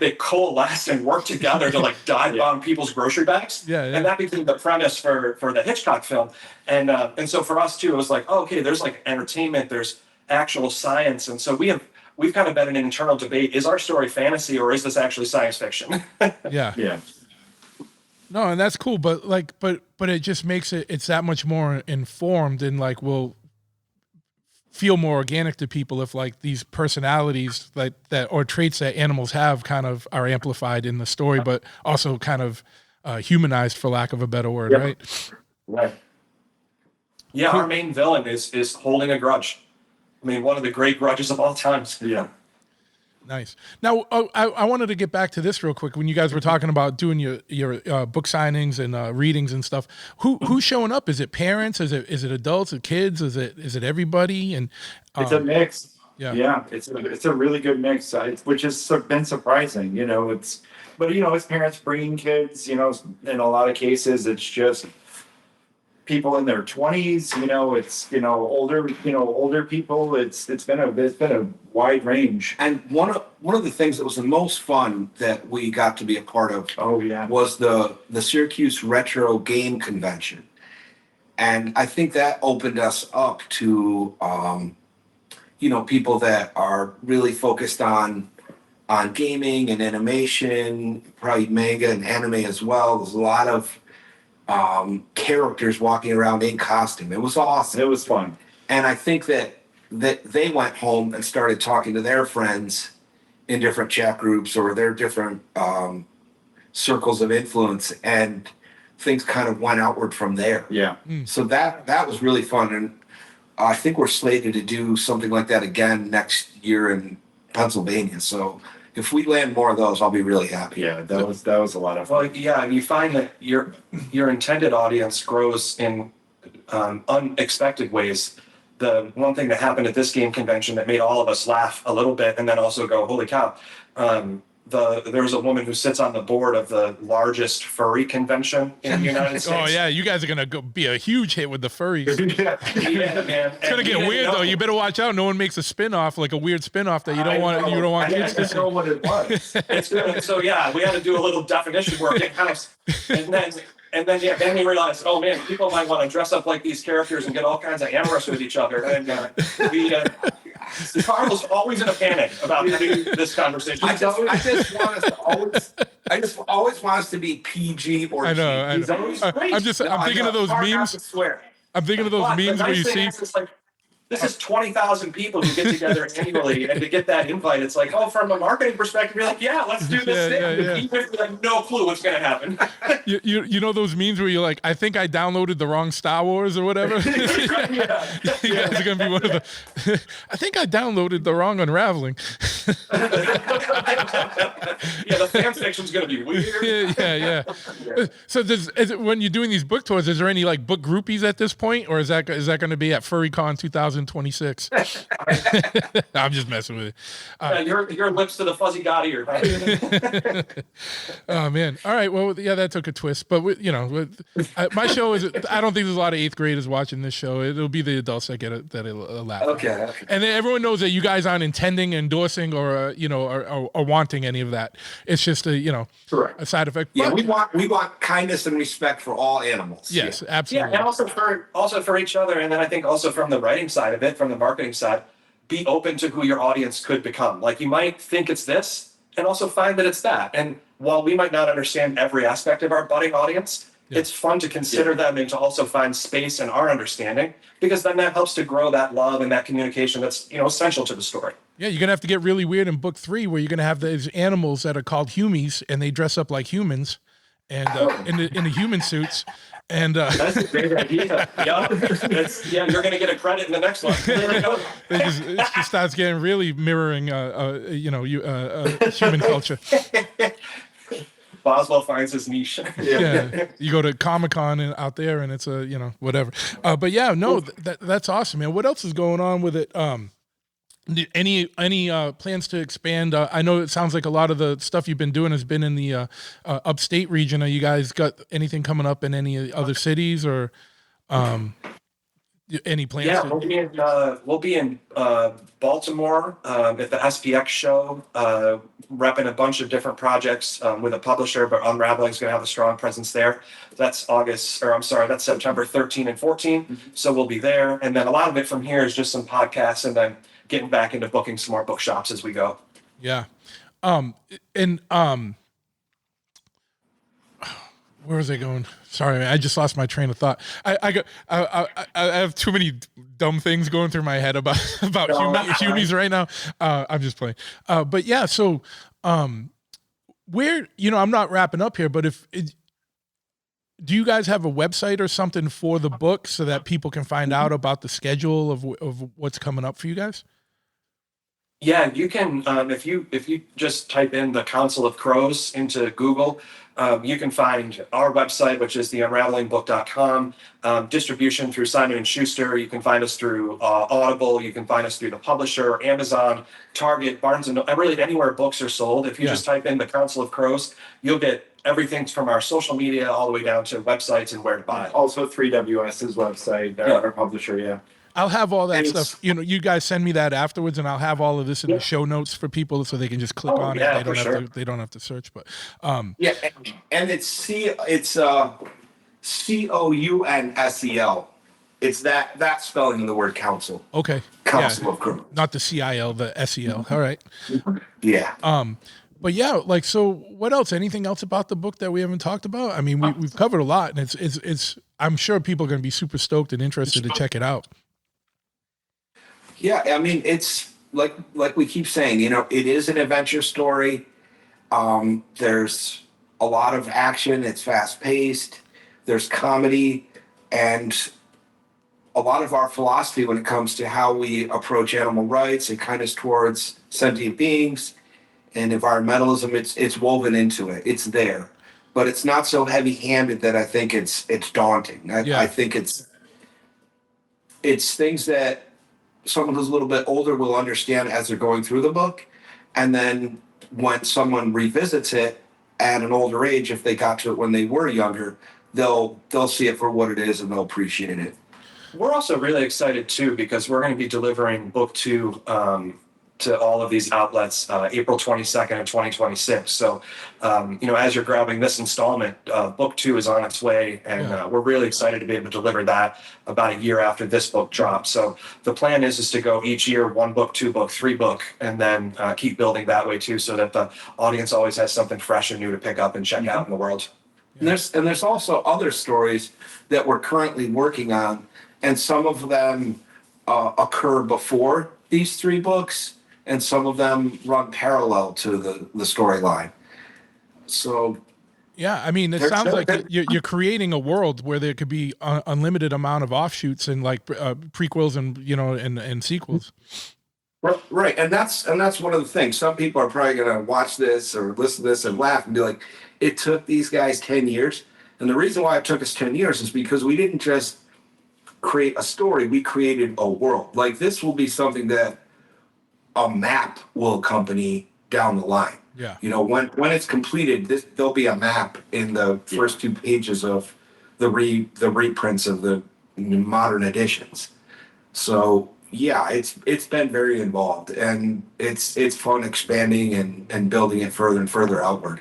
They coalesced and worked together to dive on people's grocery bags. And that became the premise for the Hitchcock film. And so for us too, it was okay, there's entertainment, there's actual science. And so we've kind of been in an internal debate. Is our story fantasy or is this actually science fiction? Yeah. No, and that's cool, but it just makes it's that much more informed and will feel more organic to people if these personalities that or traits that animals have kind of are amplified in the story, but also kind of humanized, for lack of a better word, right? Right. Yeah, our main villain is holding a grudge. I mean, one of the great grudges of all times. Yeah. Nice. Now, I wanted to get back to this real quick. When you guys were talking about doing your book signings and readings and stuff, who's showing up? Is it parents? Is it adults? Is it kids? Is it everybody? And it's a mix. Yeah. It's a really good mix, which has been surprising. It's parents bringing kids. In a lot of cases, it's just people in their 20s. It's older people. It's been a wide range. And one of the things that was the most fun that we got to be a part of was the Syracuse Retro Game Convention. And I think that opened us up to people that are really focused on gaming and animation, probably manga and anime as well. There's a lot of characters walking around in costume. It was awesome. It was fun. And I think that they went home and started talking to their friends in different chat groups or their different circles of influence, and things kind of went outward from there. Yeah. So that was really fun. And I think we're slated to do something like that again next year in Pennsylvania. So if we land more of those, I'll be really happy. Yeah, that was a lot of fun. Well, yeah, and you find that your intended audience grows in unexpected ways. The one thing that happened at this game convention that made all of us laugh a little bit and then also go, holy cow. There's a woman who sits on the board of the largest furry convention in the United States. Oh yeah, you guys are gonna be a huge hit with the furries. Yeah, man. It's gonna get weird though. You better watch out. No one makes a spin-off, like a weird spin-off that you don't want kids to I see. know what it was. It's good. So yeah, we had to do a little definition work. It kind of, and then we realized, oh man, people might want to dress up like these characters and get all kinds of amorous with each other. And Karl was always in a panic about having this conversation. I just want us to always want us to be PG or I know. G. He's always great. I'm thinking of those memes. Swear. I'm thinking of those memes where you see. It's like, this is 20,000 people who get together annually, and to get that invite, it's like, oh, from a marketing perspective, you're like, yeah, let's do this thing. Yeah. Even if you have no clue what's going to happen. You know those memes where you're like, I think I downloaded the wrong Star Wars or whatever. You guys are gonna be one of the. I think I downloaded the wrong Unraveling. Yeah, the fan section's going to be weird. Yeah. So when you're doing these book tours, is there any like book groupies at this point, or is that going to be at FurryCon 2026? I'm just messing with it. Your lips to the fuzzy god ear. Oh man! All right. Well, yeah, that took a twist, but my show is. I don't think there's a lot of 8th graders watching this show. It'll be the adults that get it, that'll laugh. Okay. And then everyone knows that you guys aren't intending, endorsing, or wanting any of that. It's just a Correct. a side effect. Yeah, But- we want kindness and respect for all animals. yes, Yeah. absolutely. Yeah, and also for each other, and then I think also from the writing side of it, from the marketing side, be open to who your audience could become. Like you might think it's this, and also find that it's that. And while we might not understand every aspect of our budding audience, it's fun to consider them and to also find space in our understanding, because then that helps to grow that love and that communication that's essential to the story. Yeah, you're gonna have to get really weird in book 3, where you're gonna have these animals that are called humies, and they dress up like humans, and in the human suits, and That's a great idea. Yeah, you're going to get a credit in the next one. There we go. it just starts getting really mirroring, human culture. Boswell finds his niche. Yeah, you go to Comic-Con and out there, and it's whatever. But yeah, no, that's awesome, man. What else is going on with it? Any plans to expand? I know it sounds like a lot of the stuff you've been doing has been in the upstate region. Are you guys got anything coming up in any other cities, or any plans? Yeah, to- we'll be in Baltimore at the SPX show, repping a bunch of different projects with a publisher, but Unraveling is going to have a strong presence there. That's September 13 and 14. So we'll be there. And then a lot of it from here is just some podcasts and then getting back into booking some more bookshops as we go. Yeah. Where was I going? Sorry, man, I just lost my train of thought. I have too many dumb things going through my head about humies right now. I'm just playing. But yeah, so where I'm not wrapping up here, but do you guys have a website or something for the book so that people can find out about the schedule of what's coming up for you guys? Yeah, you can, if you just type in the Counsel of Crows into Google, you can find our website, which is the unravelingbook.com, distribution through Simon & Schuster. You can find us through Audible. You can find us through the publisher, Amazon, Target, Barnes & Noble, really anywhere books are sold. If you just type in the Counsel of Crows, you'll get everything from our social media all the way down to websites and where to buy it. Also 3WS's website, our publisher, yeah. I'll have all that And stuff. You guys send me that afterwards, and I'll have all of this in the show notes for people, so they can just click on yeah, it. They don't have to search. But Yeah, and it's COUNSEL. It's that spelling of the word counsel. okay, Counsel of Crows. not the CIL, the SEL. All right. Yeah. But yeah, so what else? Anything else about the book that we haven't talked about? I mean, we've covered a lot, and it's. I'm sure people are going to be super stoked and interested to check it out. Yeah, I mean, it's like we keep saying, it is an adventure story. There's a lot of action. It's fast paced. There's comedy, and a lot of our philosophy when it comes to how we approach animal rights, it kind of is towards sentient beings and environmentalism. It's woven into it. It's there, but it's not so heavy handed that I think it's daunting. I think it's it's things that someone who's a little bit older will understand as they're going through the book. And then when someone revisits it at an older age, if they got to it when they were younger, they'll see it for what it is and they'll appreciate it. We're also really excited too because we're going to be delivering book 2 to all of these outlets April 22nd of 2026. So, as you're grabbing this installment, book 2 is on its way, and we're really excited to be able to deliver that about a year after this book drops. So the plan is to go each year, 1 book, 2 book, 3 book, and then keep building that way too, so that the audience always has something fresh and new to pick up and check out in the world. And there's also other stories that we're currently working on, and some of them occur before these 3 books, and some of them run parallel to the storyline. So, yeah, I mean, it sounds like you're creating a world where there could be unlimited amount of offshoots and like prequels and and sequels. Right, and that's one of the things. Some people are probably going to watch this or listen to this and laugh and be like, "It took these guys 10 years." And the reason why it took us 10 years is because we didn't just create a story; we created a world. Like this will be something that a map will accompany down the line. Yeah. When it's completed, there'll be a map in the first 2 pages of the reprints of the modern editions. So yeah, it's been very involved, and it's fun expanding and building it further and further outward.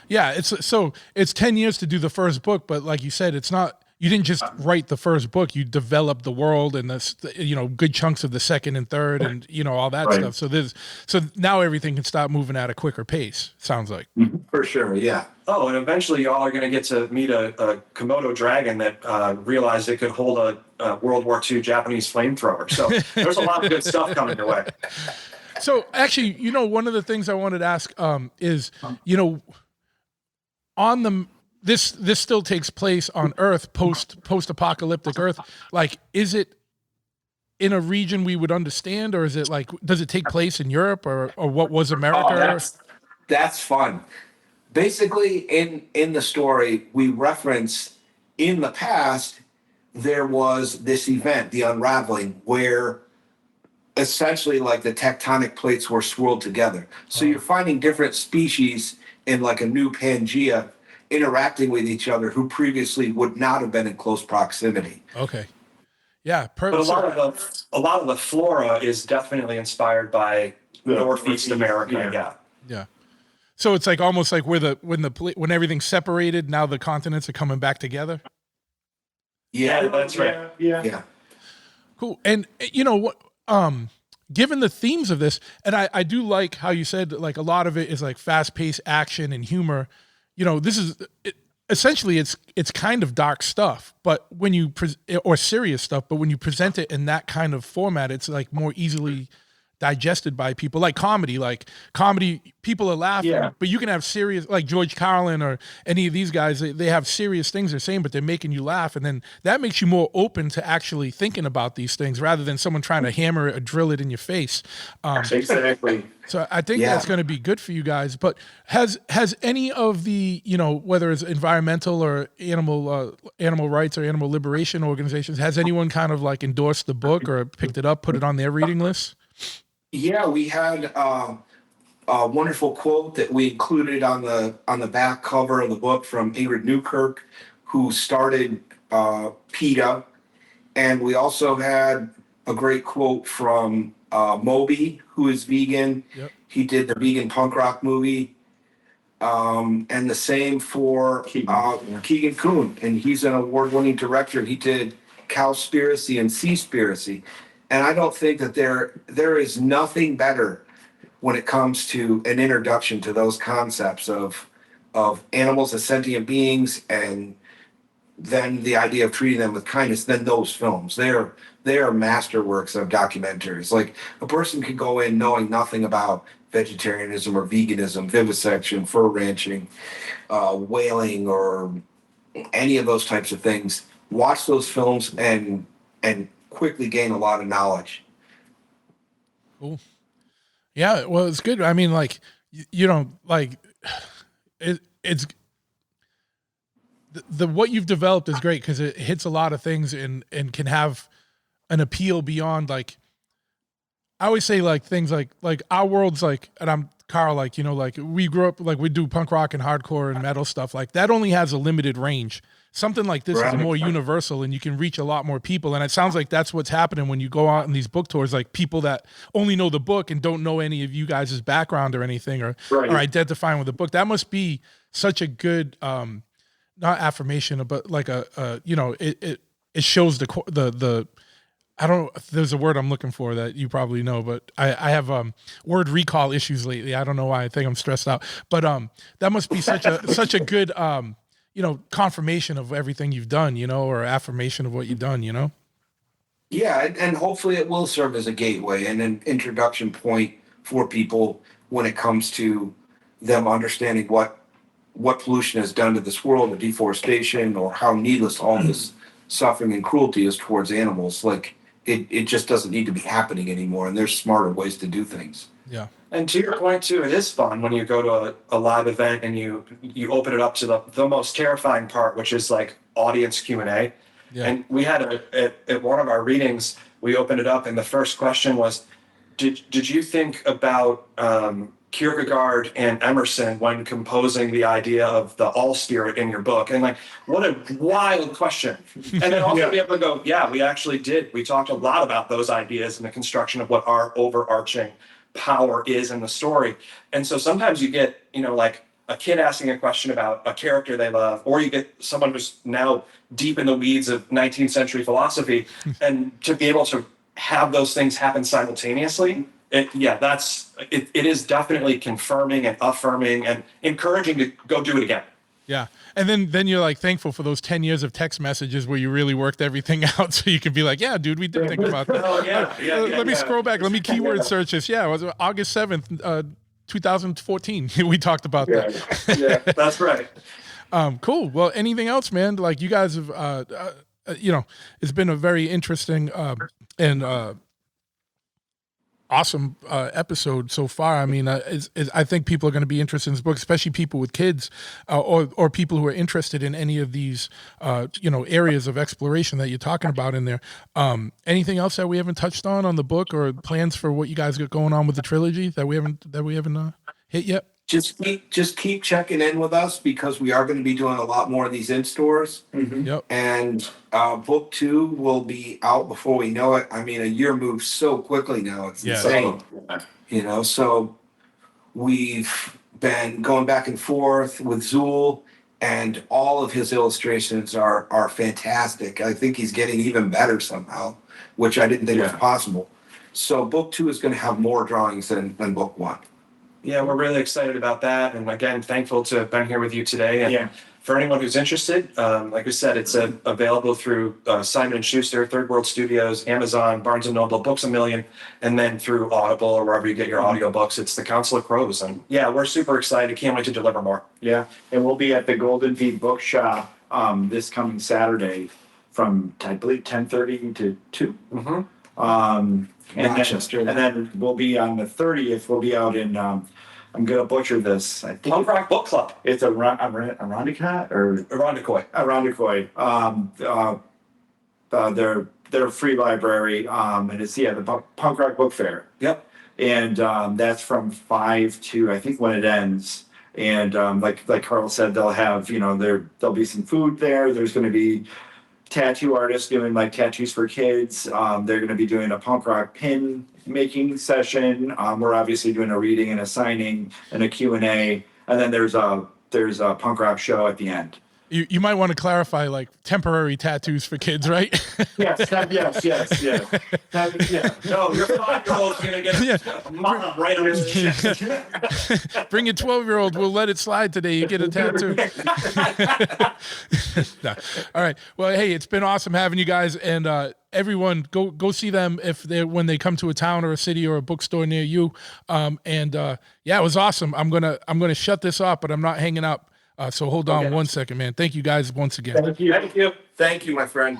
Yeah, it's 10 years to do the first book, but like you said, it's not. You didn't just write the first book; you developed the world and good chunks of the second and third, and all that stuff. So now everything can start moving at a quicker pace. Sounds like For sure, yeah. Oh, and eventually y'all are going to get to meet a Komodo dragon that realized it could hold a World War II Japanese flamethrower. So there's a lot of good stuff coming your way. So actually, one of the things I wanted to ask is, on the this still takes place on Earth, post-apocalyptic Earth. Like, is it in a region we would understand, or is it like, does it take place in Europe, or what was America? That's fun. Basically, in the story, we reference in the past there was this event, the Unraveling, where essentially like the tectonic plates were swirled together. So you're finding different species in like a new Pangea interacting with each other who previously would not have been in close proximity. Okay. Yeah. But a lot of the flora is definitely inspired by Northeast America. Yeah. So it's like almost like when everything's separated, now the continents are coming back together. Yeah, that's right. Yeah. Cool. And what? Given the themes of this, and I do like how you said like a lot of it is like fast-paced action and humor. This is essentially it's kind of dark stuff, but when you or serious stuff, but when you present it in that kind of format, it's like more easily digested by people. Like comedy, people are laughing, but you can have serious, like George Carlin or any of these guys, they have serious things they're saying, but they're making you laugh. And then that makes you more open to actually thinking about these things rather than someone trying to hammer it or drill it in your face. Exactly. So I think that's going to be good for you guys. But has any of the, whether it's environmental or animal rights or animal liberation organizations, has anyone kind of like endorsed the book or picked it up, put it on their reading list? Yeah, we had a wonderful quote that we included on the back cover of the book from Ingrid Newkirk, who started PETA, and we also had a great quote from Moby, who is vegan. Yep. He did the vegan punk rock movie, and the same for Keegan Kuhn, and he's an award-winning director. He did Cowspiracy and Seaspiracy. And I don't think that there is nothing better when it comes to an introduction to those concepts of animals as sentient beings, and then the idea of treating them with kindness than those films. They are masterworks of documentaries. Like a person could go in knowing nothing about vegetarianism or veganism, vivisection, fur ranching, whaling, or any of those types of things. Watch those films and quickly gain a lot of knowledge. Cool. Yeah, well, it's good. I mean, like, it's the what you've developed is great because it hits a lot of things and can have an appeal beyond like, I always say like things like our world's like, and I'm Karl, like, you know, like we grew up, like we do punk rock and hardcore and metal stuff, like that only has a limited range. Something like this is more universal and you can reach a lot more people. And it sounds like that's what's happening when you go out on these book tours, like people that only know the book and don't know any of you guys' background or anything, or identifying with the book. That must be such a good, not affirmation, but like you know, it shows the I don't know, there's a word I'm looking for that you probably know, but I have word recall issues lately. I don't know why. I think I'm stressed out, but that must be such a good, you know, confirmation of everything you've done, you know, or affirmation of what you've done, you know? Yeah, and hopefully it will serve as a gateway and an introduction point for people when it comes to them understanding what pollution has done to this world, the deforestation, or how needless all this suffering and cruelty is towards animals. Like it just doesn't need to be happening anymore, and there's smarter ways to do things. Yeah. And to your point too, it is fun when you go to a live event and you open it up to the most terrifying part, which is like audience Q&A. Yeah. And we had at one of our readings, we opened it up and the first question was, did you think about Kierkegaard and Emerson when composing the idea of the all spirit in your book? And like, what a wild question. And then also be able to go, yeah, we actually did. We talked a lot about those ideas in the construction of what our overarching power is in the story. And so sometimes you get, you know, like a kid asking a question about a character they love, or you get someone who's now deep in the weeds of 19th century philosophy, and to be able to have those things happen simultaneously, it is definitely confirming and affirming and encouraging to go do it again. Yeah. And then you're like thankful for those 10 years of text messages where you really worked everything out. So you could be like, yeah, dude, we did think about that. Let me scroll back. Let me keyword search this. Yeah. It was August 7th, 2014. We talked about that. Yeah, that's right. Cool. Well, anything else, man? Like you guys have, you know, it's been a very interesting, and, awesome episode so far. I mean, I think people are going to be interested in this book, especially people with kids, or people who are interested in any of these, you know, areas of exploration that you're talking about in there. Anything else that we haven't touched on the book, or plans for what you guys got going on with the trilogy that we haven't hit yet? Just keep checking in with us, because we are going to be doing a lot more of these in stores. Mm-hmm. Yep. And book 2 will be out before we know it. I mean, a year moves so quickly now. It's insane. You know, so we've been going back and forth with Zool, and all of his illustrations are fantastic. I think he's getting even better somehow, which I didn't think was possible. So book 2 is going to have more drawings than book 1. Yeah, we're really excited about that. And again, thankful to have been here with you today. And for anyone who's interested, like we said, it's available through Simon & Schuster, Third World Studios, Amazon, Barnes & Noble, Books A Million, and then through Audible or wherever you get your audiobooks. It's the Counsel of Crows. And yeah, we're super excited. Can't wait to deliver more. Yeah, and we'll be at the Golden Feet Bookshop this coming Saturday from, I believe, 10:30 to 2. Mm-hmm. And then we'll be on the 30th. We'll be out in I'm gonna butcher this. I think Punk Rock Book Club. it's a Rondicott or Irondequoit. Irondequoit. Their free library, and it's the Punk Rock Book Fair. Yep. And that's from 5 to I think when it ends. And like Karl said, they'll have there'll be some food there. There's going to be tattoo artists doing like tattoos for kids. They're going to be doing a punk rock pin making session. We're obviously doing a reading and a signing and a Q&A, and then there's a punk rock show at the end. You might want to clarify, like, temporary tattoos for kids, right? Yes. No, your 5-year-old's gonna get a mom right on his chest. Bring your 12-year-old. We'll let it slide today. You get a tattoo. Nah. All right. Well, hey, it's been awesome having you guys, and everyone go see them when they come to a town or a city or a bookstore near you. Yeah, it was awesome. I'm gonna shut this off, but I'm not hanging up. So hold on one second, man. Thank you guys once again. Thank you, my friend.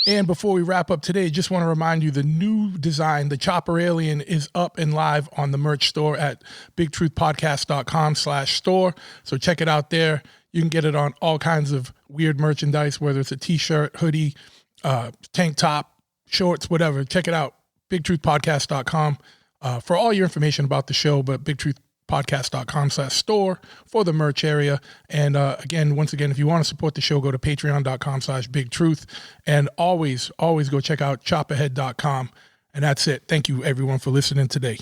And before we wrap up today, just want to remind you the new design, the Chopper Alien, is up and live on the merch store at bigtruthpodcast.com/store. So check it out there. You can get it on all kinds of weird merchandise, whether it's a t-shirt, hoodie, tank top, shorts, whatever. Check it out. BigTruthPodcast.com for all your information about the show, but BigTruthPodcast.com/store for the merch area. And once again, if you want to support the show, go to Patreon.com/BigTruth. And always go check out chopahead.com. And that's it. Thank you, everyone, for listening today.